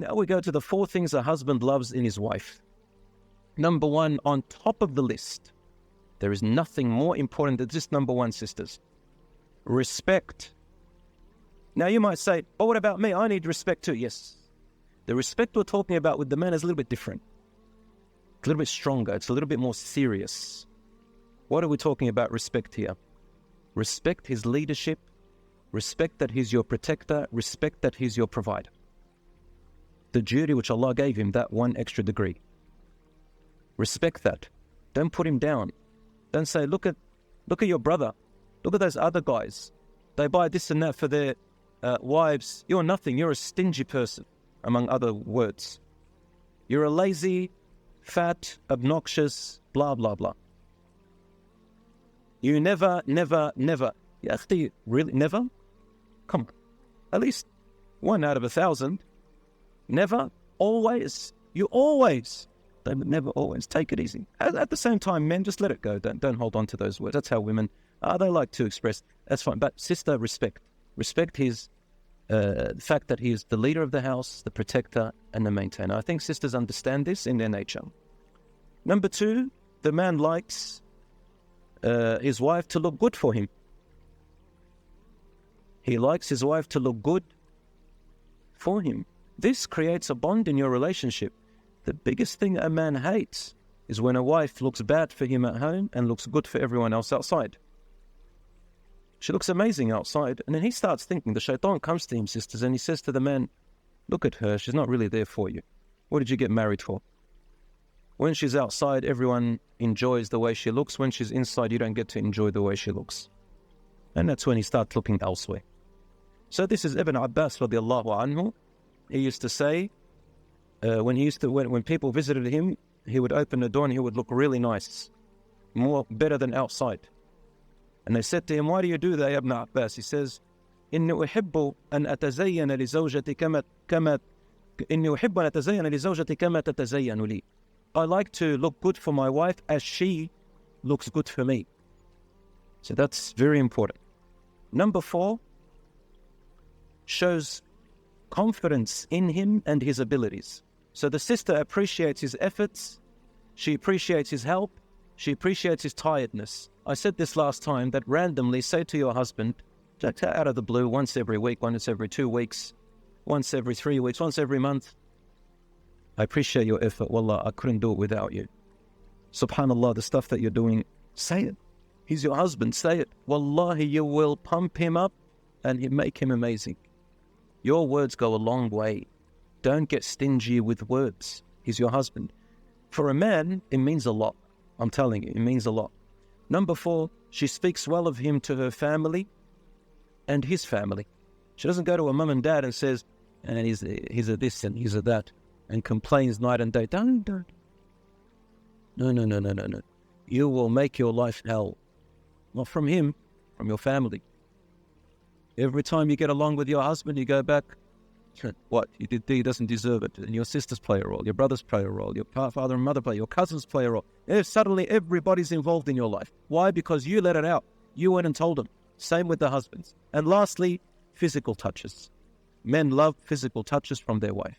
Now we go to the 4 things a husband loves in his wife. Number 1, on top of the list, there is nothing more important than this number 1, sisters. Respect. Now you might say, but what about me? I need respect too. Yes. The respect we're talking about with the man is a little bit different. It's a little bit stronger. It's a little bit more serious. What are we talking about respect here? Respect his leadership. Respect that he's your protector. Respect that he's your provider. The duty which Allah gave him, that 1 extra degree. Respect that. Don't put him down. Don't say, look at your brother. Look at those other guys. They buy this and that for their wives. You're nothing. You're a stingy person, among other words. You're a lazy, fat, obnoxious, blah, blah, blah. You never. Yeah, really, never? Come on. At least 1 out of 1,000. Never, always. You always. They would never always. Take it easy. At the same time, men, just let it go. Don't hold on to those words. That's how women, they like to express. That's fine. But sister, respect. Respect his the fact that he is the leader of the house, the protector, and the maintainer. I think sisters understand this in their nature. Number 2, the man likes his wife to look good for him. He likes his wife to look good for him. This creates a bond in your relationship. The biggest thing a man hates is when a wife looks bad for him at home and looks good for everyone else outside. She looks amazing outside, and then he starts thinking, the shaitan comes to him, sisters, and he says to the man, look at her, she's not really there for you. What did you get married for? When she's outside, everyone enjoys the way she looks. When she's inside, you don't get to enjoy the way she looks. And that's when he starts looking elsewhere. So this is Ibn Abbas radiallahu anhu. He used to say, when people visited him, he would open the door and he would look really nice, better than outside. And they said to him, why do you do that, Ibn Abbas? He says, إني أحب أن أتزين لزوجتي كما تتزين لي. I like to look good for my wife as she looks good for me. So that's very important. Number 4, shows confidence in him and his abilities. So the sister appreciates his efforts, she appreciates his help, she appreciates his tiredness. I said this last time, that randomly say to your husband, just out of the blue, once every week, once every 2 weeks, once every 3 weeks, once every month, I appreciate your effort. Wallah, I couldn't do it without you. Subhanallah, the stuff that you're doing, say it. He's your husband, say it. Wallahi, you will pump him up and make him amazing. Your words go a long way. Don't get stingy with words. He's your husband. For a man, it means a lot. I'm telling you, it means a lot. Number 4, she speaks well of him to her family and his family. She doesn't go to her mum and dad and says, and he's a this and he's a that, and complains night and day. Don't. No. You will make your life hell. Not from him, from your family. Every time you get along with your husband, you go back, what? He doesn't deserve it. And your sisters play a role, your brothers play a role, your father and mother play, your cousins play a role. Suddenly everybody's involved in your life. Why? Because you let it out. You went and told them. Same with the husbands. And lastly, physical touches. Men love physical touches from their wife.